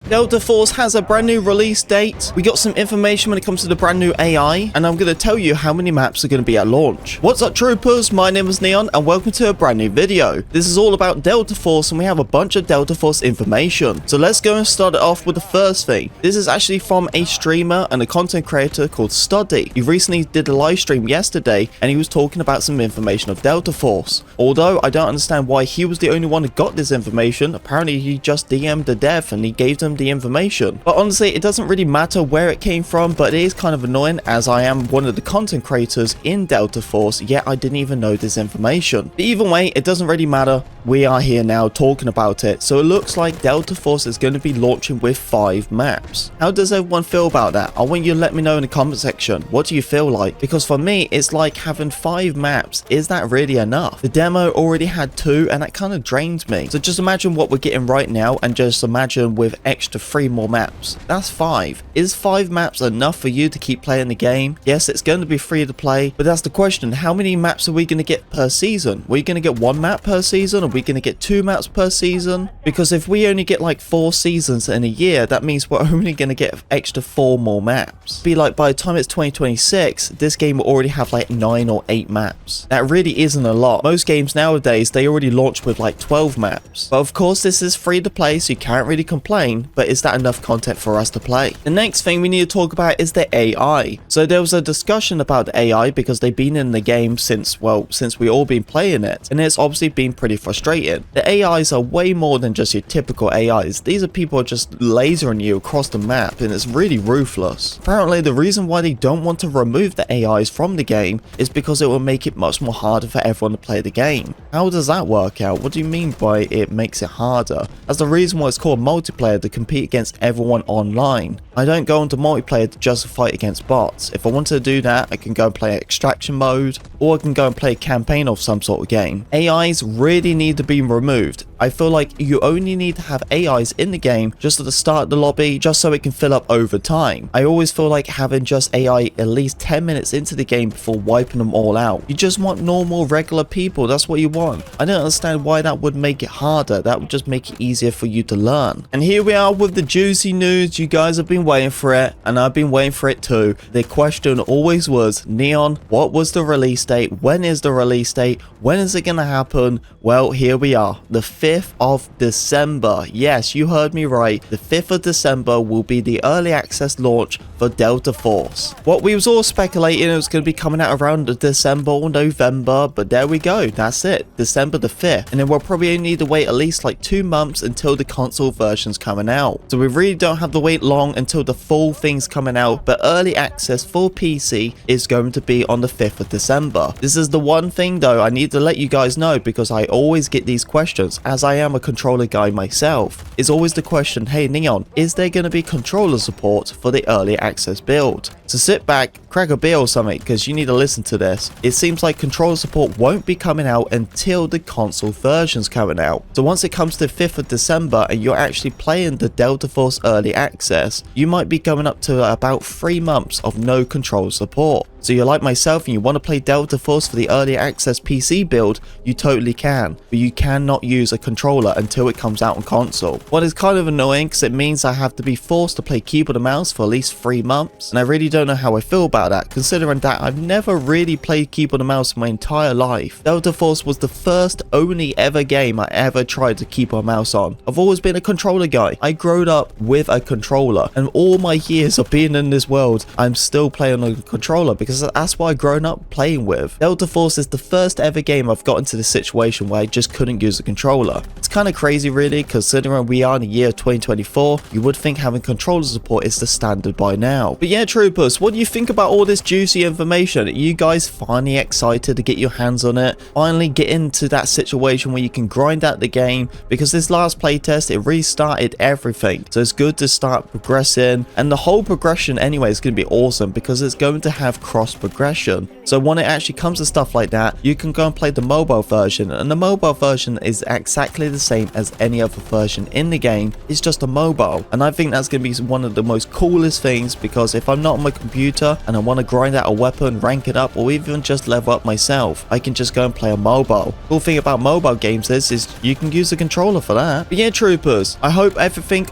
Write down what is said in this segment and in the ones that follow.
Delta Force has a brand new release date. We got some information when it comes to the brand new AI, and I'm going to tell you how many maps are going to be at launch. What's up, troopers? My name is Neon, and welcome to a brand new video. This is all about Delta Force, and we have a bunch of Delta Force information. So let's go and start it off with the first thing. This is actually from a streamer and a content creator called Studdy. He recently did a live stream yesterday, and he was talking about some information of Delta Force. Although I don't understand why he was the only one who got this information. Apparently he just DM'd the dev and he gave them the information. But honestly, it doesn't really matter where it came from, but it is kind of annoying as I am one of the content creators in Delta Force, yet I didn't even know this information. But either way, it doesn't really matter. We are here now talking about it. So it looks like Delta Force is going to be launching with 5 maps. How does everyone feel about that? I want you to let me know in the comment section. What do you feel like? Because for me, it's like having 5 maps. Is that really enough? The demo already had 2 and that kind of drains me. So just imagine what we're getting right now and just imagine with extra 3 more maps. That's 5. Is 5 maps enough for you to keep playing the game? Yes, it's going to be free to play, but that's the question. How many maps are we going to get per season? Are we going to get 1 map per season? Are we going to get 2 maps per season? Because if we only get like 4 seasons in a year, that means we're only going to get extra 4 more maps. Be like by the time it's 2026, this game will already have like 9 or 8 maps. That really isn't a lot. Most games nowadays, they already launch with like 12 maps. But of course, this is free to play, so you can't really complain, but is that enough content for us to play? The next thing we need to talk about is the AI. So there was a discussion about the AI because they've been in the game since we all been playing it, and it's obviously been pretty frustrating. The AIs are way more than just your typical AIs. These are people just lasering you across the map, and it's really ruthless. Apparently, the reason why they don't want to remove the AIs from the game is because it will make it much more harder for everyone to play the game. How does that work out? What do you mean by it makes it harder? That's the reason why it's called multiplayer, to compete against everyone online. I don't go into multiplayer to just fight against bots. If I wanted to do that, I can go and play extraction mode, or I can go and play a campaign of some sort of game. AIs really need to be removed. I feel like you only need to have AIs in the game just at the start of the lobby, just so it can fill up over time. I always feel like having just AI at least 10 minutes into the game before wiping them all out. You just want normal, regular people. That's what you want. I don't understand why that would make it harder. That would just make it easier for you to learn. And here we are with the juicy news. You guys have been waiting for it, and I've been waiting for it too. The question always was, Neon, what was the release date? When is the release date? When is it gonna happen? Well, here we are, the 5th of December. Yes, you heard me right. The 5th of December will be the early access launch for Delta Force. What we was all speculating, it was going to be coming out around December or November, but there we go. That's it, December the 5th. And then we'll probably only need to wait at least like 2 months until the console version's coming out. So we really don't have to wait long until the full thing's coming out, but early access for PC is going to be on the 5th of December. This is the one thing though I need to let you guys know, because I always get these questions, as I am a controller guy myself. Is always the question, hey Neon, is there going to be controller support for the early access build? So sit back, crack a beer or something, because you need to listen to this. It seems like controller support won't be coming out until the console version's coming out. So once it comes to 5th of December and you're actually playing the Delta Force early access, you might be going up to about 3 months of no controller support. So you're like myself and you want to play Delta Force for the early access PC build, you totally can, but you cannot use a controller until it comes out on console. What is kind of annoying, because it means I have to be forced to play keyboard and mouse for at least 3 months, and I really don't know how I feel about that, considering that I've never really played keyboard and mouse in my entire life. Delta Force was the first only ever game I ever tried to keyboard and mouse on. I've always been a controller guy. I grew up with a controller, and all my years of being in this world, I'm still playing on a controller because that's what I've grown up playing with. Delta Force is the first ever game I've got into this situation where I just couldn't use a controller. It's kind of crazy really, considering we are in the year 2024. You would think having controller support is the standard by now. But yeah, troopers, what do you think about all this juicy information? Are you guys finally excited to get your hands on it? Finally get into that situation where you can grind out the game, because this last playtest, it restarted everything. So it's good to start progressing, and the whole progression anyway is going to be awesome because it's going to have cross progression. So when it actually comes to stuff like that, you can go and play the mobile version, and the mobile version is exactly the same as any other version in the game. It's just a mobile, and I think that's going to be one of the most coolest things, because if I'm not on my computer and I want to grind out a weapon, rank it up, or even just level up myself, I can just go and play a mobile. Cool thing about mobile games is you can use a controller for that. But yeah, troopers, I hope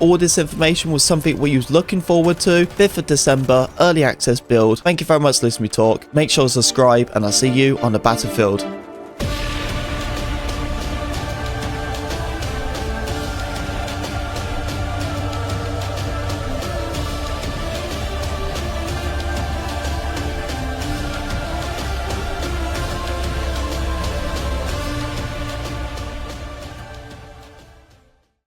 all this information was something we was looking forward to. 5th of December, early access build. Thank you very much for listening to me talk. Make sure to subscribe, and I'll see you on the battlefield.